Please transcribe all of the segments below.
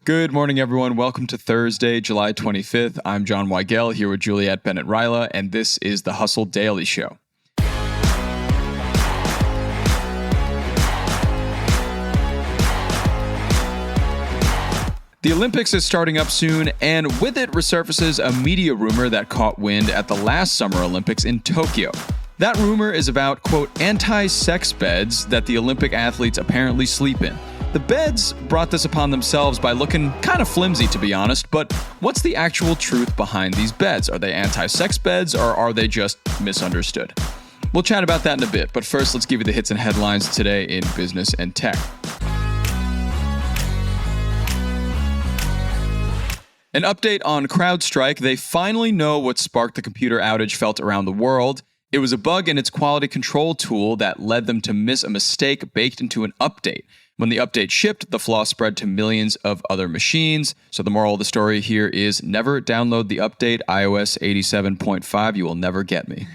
Good morning, everyone. Welcome to Thursday, July 25th. I'm John Weigell here with Juliet, Bennett, and this is the Hustle Daily Show. The Olympics is starting up soon, and with it resurfaces a media rumor that caught wind at the last Summer Olympics in Tokyo. That rumor is about, quote, anti-sex beds that the Olympic athletes apparently sleep in. The beds brought this upon themselves by looking kind of flimsy, to be honest, but what's the actual truth behind these beds? Are they anti-sex beds, or are they just misunderstood? We'll chat about that in a bit, but first let's give you the hits and headlines today in business and tech. An update on CrowdStrike. They finally know what sparked the computer outage felt around the world. It was a bug in its quality control tool that led them to miss a mistake baked into an update. When the update shipped, the flaw spread to millions of other machines. So the moral of the story here is never download the update iOS 87.5. You will never get me.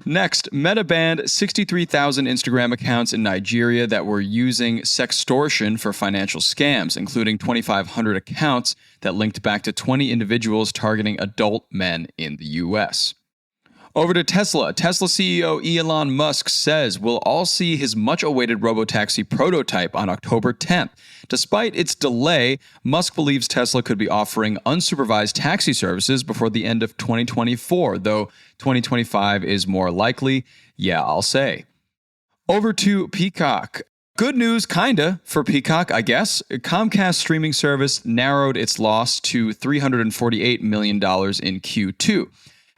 Next, Meta banned 63,000 Instagram accounts in Nigeria that were using sextortion for financial scams, including 2,500 accounts that linked back to 20 individuals targeting adult men in the U.S. Over to Tesla. Tesla CEO Elon Musk says we'll all see his much-awaited robotaxi prototype on October 10th. Despite its delay, Musk believes Tesla could be offering unsupervised taxi services before the end of 2024, though 2025 is more likely. Yeah, I'll say. Over to Peacock. Good news, kinda, for Peacock, I guess. Comcast streaming service narrowed its loss to $348 million in Q2.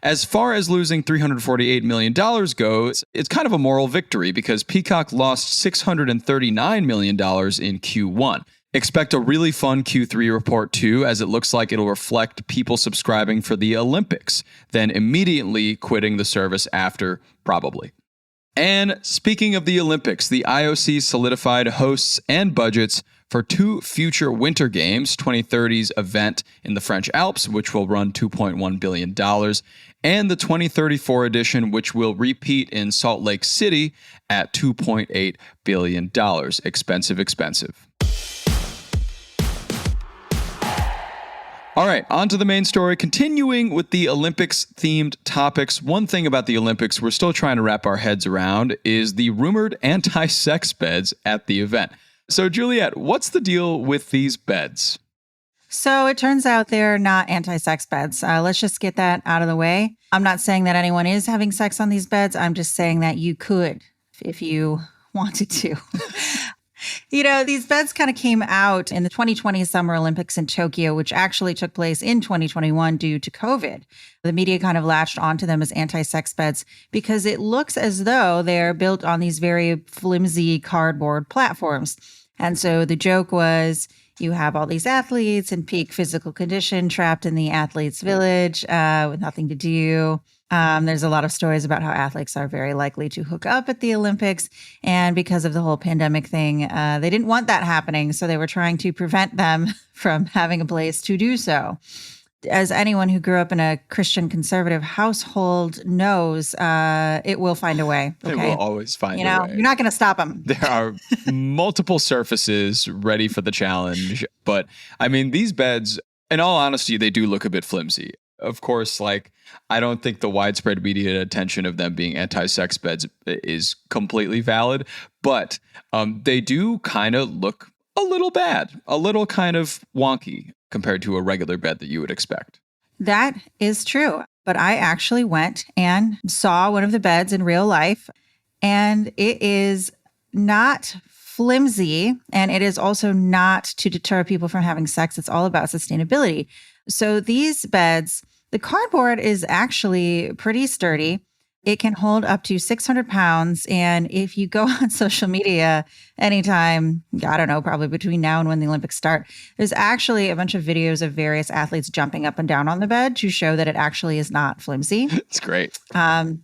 As far as losing $348 million goes, it's kind of a moral victory because Peacock lost $639 million in Q1. Expect a really fun Q3 report too, as it looks like it'll reflect people subscribing for the Olympics, then immediately quitting the service after, probably. And speaking of the Olympics, the IOC solidified hosts and budgets for two future Winter Games, 2030's event in the French Alps, which will run $2.1 billion, and the 2034 edition, which will repeat in Salt Lake City at $2.8 billion. Expensive. All right, on to the main story. Continuing with the Olympics-themed topics, one thing about the Olympics we're still trying to wrap our heads around is the rumored anti-sex beds at the event. So, Juliet, what's the deal with these beds? So it turns out they're not anti-sex beds. Let's just get that out of the way. I'm not saying that anyone is having sex on these beds. I'm just saying that you could if you wanted to. You know, these beds kind of came out in the 2020 Summer Olympics in Tokyo, which actually took place in 2021 due to COVID. The media kind of latched onto them as anti-sex beds because it looks as though they're built on these very flimsy cardboard platforms. And so the joke was you have all these athletes in peak physical condition trapped in the athletes' village with nothing to do. There's a lot of stories about how athletes are very likely to hook up at the Olympics. And because of the whole pandemic thing, they didn't want that happening. So they were trying to prevent them from having a place to do so. As anyone who grew up in a Christian conservative household knows, it will find a way. Okay? It will always find a way. You're not going to stop them. There are multiple surfaces ready for the challenge. But I mean, these beds, in all honesty, they do look a bit flimsy. Of course, I don't think the widespread media attention of them being anti-sex beds is completely valid, but they do kind of look a little bad, a little kind of wonky compared to a regular bed that you would expect. That is true. But I actually went and saw one of the beds in real life, and it is not flimsy, and it is also not to deter people from having sex. It's all about sustainability. So these beds, the cardboard is actually pretty sturdy. It can hold up to 600 pounds. And if you go on social media anytime, I don't know, probably between now and when the Olympics start, there's actually a bunch of videos of various athletes jumping up and down on the bed to show that it actually is not flimsy. It's great. I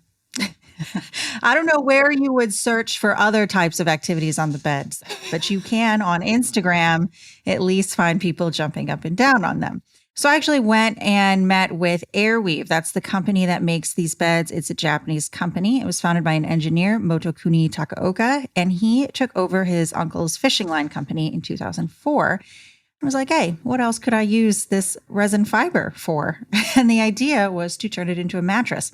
don't know where you would search for other types of activities on the beds, but you can on Instagram at least find people jumping up and down on them. So I actually went and met with Airweave. That's the company that makes these beds. It's a Japanese company. It was founded by an engineer, Motokuni Takaoka, and he took over his uncle's fishing line company in 2004. I was like, hey, what else could I use this resin fiber for? And the idea was to turn it into a mattress.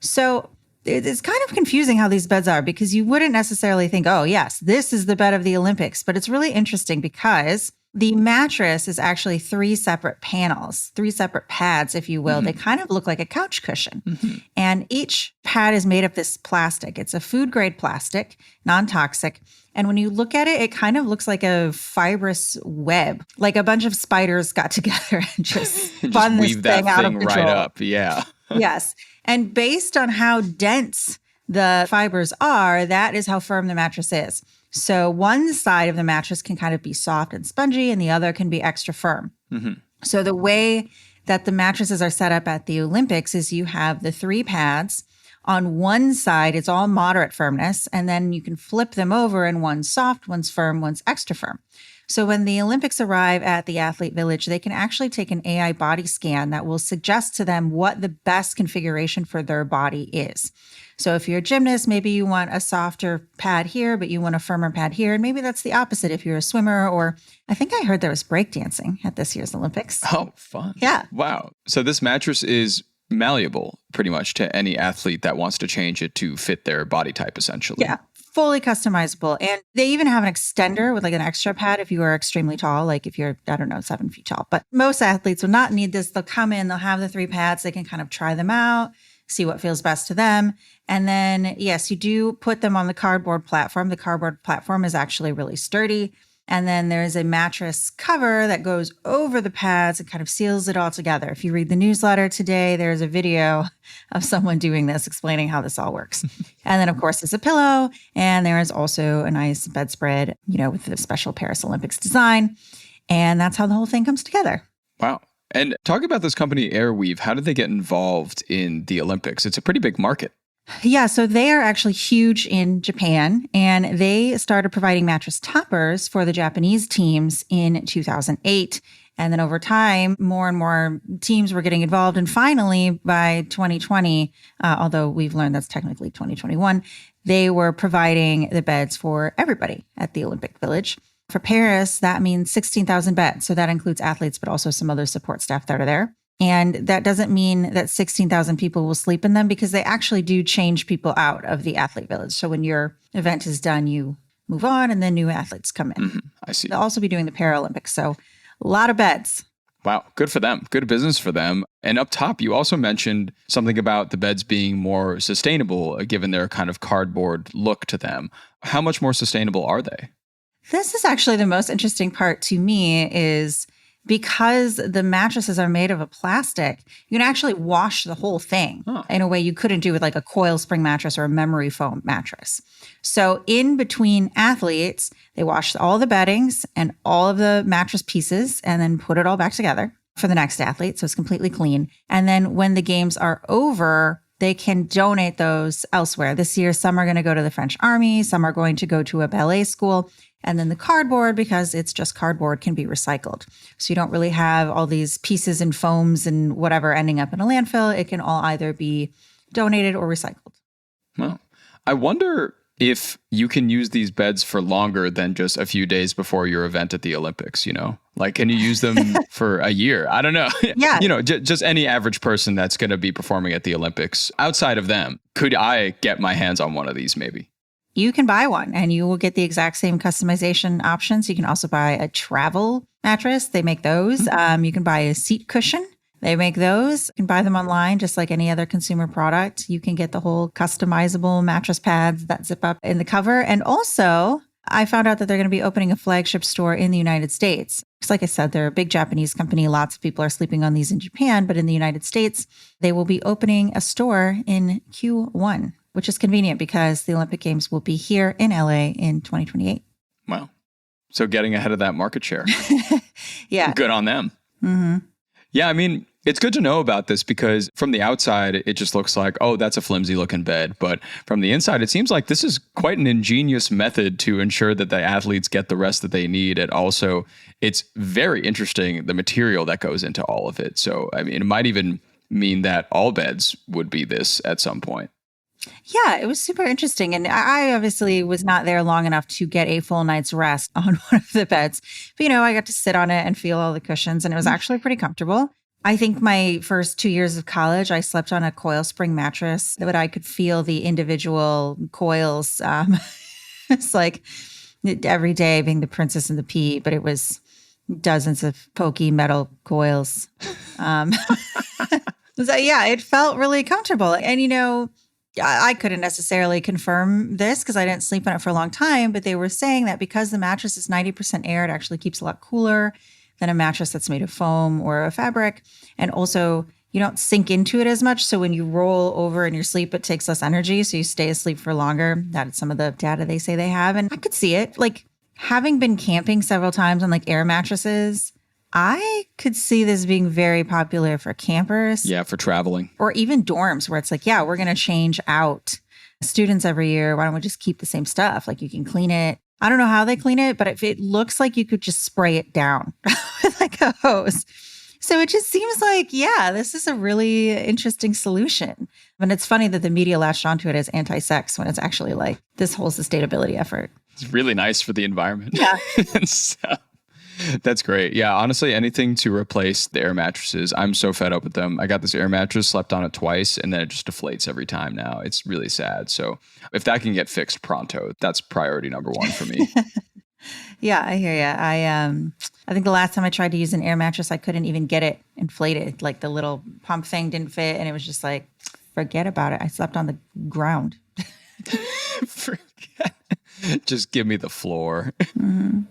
So it's kind of confusing how these beds are because you wouldn't necessarily think, oh, yes, this is the bed of the Olympics. But it's really interesting because the mattress is actually 3 separate panels, 3 separate pads, if you will. They kind of look like a couch cushion. And each pad is made of this plastic. It's a food grade plastic, non-toxic. And when you look at it, it kind of looks like a fibrous web, like a bunch of spiders got together and just spun this thing out of control. Right up. Yeah. Yes. And based on how dense the fibers are, that is how firm the mattress is. So one side of the mattress can kind of be soft and spongy and the other can be extra firm. So the way that the mattresses are set up at the Olympics is you have the 3 pads. On one side, it's all moderate firmness, and then you can flip them over and one's soft, one's firm, one's extra firm. So when the Olympics arrive at the Athlete Village, they can actually take an AI body scan that will suggest to them what the best configuration for their body is. So if you're a gymnast, maybe you want a softer pad here, but you want a firmer pad here. And maybe that's the opposite if you're a swimmer, or I think I heard there was breakdancing at this year's Olympics. Oh, fun. Yeah. Wow. So this mattress is malleable pretty much to any athlete that wants to change it to fit their body type, essentially. Yeah. Fully customizable. And they even have an extender with like an extra pad if you are extremely tall, like if you're, 7 feet tall. But most athletes will not need this. They'll come in, they'll have the 3 pads. They can kind of try them out, see what feels best to them. And then, yes, you do put them on the cardboard platform. The cardboard platform is actually really sturdy. And then there's a mattress cover that goes over the pads and kind of seals it all together. If you read the newsletter today, there's a video of someone doing this, explaining how this all works. And then, of course, there's a pillow. And there is also a nice bedspread, with the special Paris Olympics design. And that's how the whole thing comes together. Wow. And talk about this company, Airweave. How did they get involved in the Olympics? It's a pretty big market. Yeah, so they are actually huge in Japan, and they started providing mattress toppers for the Japanese teams in 2008. And then over time, more and more teams were getting involved. And finally, by 2020, although we've learned that's technically 2021, they were providing the beds for everybody at the Olympic Village. For Paris, that means 16,000 beds. So that includes athletes, but also some other support staff that are there. And that doesn't mean that 16,000 people will sleep in them because they actually do change people out of the Athlete Village. So when your event is done, you move on and then new athletes come in. I see. They'll also be doing the Paralympics. So a lot of beds. Wow. Good for them. Good business for them. And up top, you also mentioned something about the beds being more sustainable, given their kind of cardboard look to them. How much more sustainable are they? This is actually the most interesting part to me is because the mattresses are made of a plastic, you can actually wash the whole thing in a way you couldn't do with like a coil spring mattress or a memory foam mattress. So in between athletes, they wash all the beddings and all of the mattress pieces and then put it all back together for the next athlete. So it's completely clean. And then when the games are over, they can donate those elsewhere. This year, some are going to go to the French Army, some are going to go to a ballet school. And then the cardboard, because it's just cardboard, can be recycled. So you don't really have all these pieces and foams and whatever ending up in a landfill. It can all either be donated or recycled. Well, I wonder if you can use these beds for longer than just a few days before your event at the Olympics, Like, can you use them for a year? I don't know. Yeah. Just any average person that's going to be performing at the Olympics. Outside of them, could I get my hands on one of these maybe? You can buy one and you will get the exact same customization options. You can also buy a travel mattress. They make those. You can buy a seat cushion. They make those. You can buy them online, just like any other consumer product. You can get the whole customizable mattress pads that zip up in the cover. And also, I found out that they're going to be opening a flagship store in the United States. Because like I said, they're a big Japanese company. Lots of people are sleeping on these in Japan, but in the United States, they will be opening a store in Q1. Which is convenient because the Olympic Games will be here in LA in 2028. Wow. So getting ahead of that market share. Yeah. Good on them. Mm-hmm. Yeah, I mean, it's good to know about this because from the outside, it just looks like, oh, that's a flimsy looking bed. But from the inside, it seems like this is quite an ingenious method to ensure that the athletes get the rest that they need. And also, it's very interesting, the material that goes into all of it. So, I mean, it might even mean that all beds would be this at some point. Yeah, it was super interesting. And I obviously was not there long enough to get a full night's rest on one of the beds. But, I got to sit on it and feel all the cushions, and it was actually pretty comfortable. I think my first 2 years of college, I slept on a coil spring mattress, but I could feel the individual coils. It's like every day being the princess and the pea, but it was dozens of pokey metal coils. So yeah, it felt really comfortable. And, I couldn't necessarily confirm this because I didn't sleep on it for a long time, but they were saying that because the mattress is 90% air, it actually keeps a lot cooler than a mattress that's made of foam or a fabric. And also, you don't sink into it as much. So when you roll over in your sleep, it takes less energy. So you stay asleep for longer. That's some of the data they say they have. And I could see it. Like, having been camping several times on like air mattresses, I could see this being very popular for campers. Yeah, for traveling. Or even dorms where it's like, yeah, we're going to change out students every year. Why don't we just keep the same stuff? Like, you can clean it. I don't know how they clean it, but if it looks like you could just spray it down with like a hose. So it just seems like, yeah, this is a really interesting solution. And it's funny that the media latched onto it as anti-sex when it's actually like this whole sustainability effort. It's really nice for the environment. Yeah. So, that's great. Yeah, honestly, anything to replace the air mattresses. I'm so fed up with them. I got this air mattress, slept on it twice, and then it just deflates every time now. It's really sad. So if that can get fixed pronto, that's priority number one for me. Yeah, I hear you. I think the last time I tried to use an air mattress, I couldn't even get it inflated. Like, the little pump thing didn't fit, and it was just like, forget about it. I slept on the ground. Forget. Just give me the floor. Mm-hmm.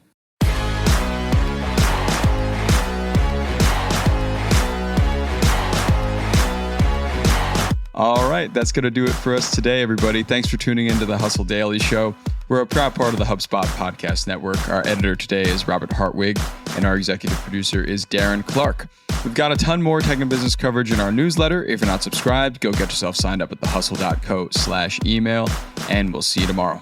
All right, that's going to do it for us today, everybody. Thanks for tuning into the Hustle Daily Show. We're a proud part of the HubSpot Podcast Network. Our editor today is Robert Hartwig, and our executive producer is Darren Clark. We've got a ton more tech and business coverage in our newsletter. If you're not subscribed, go get yourself signed up at thehustle.co/email, and we'll see you tomorrow.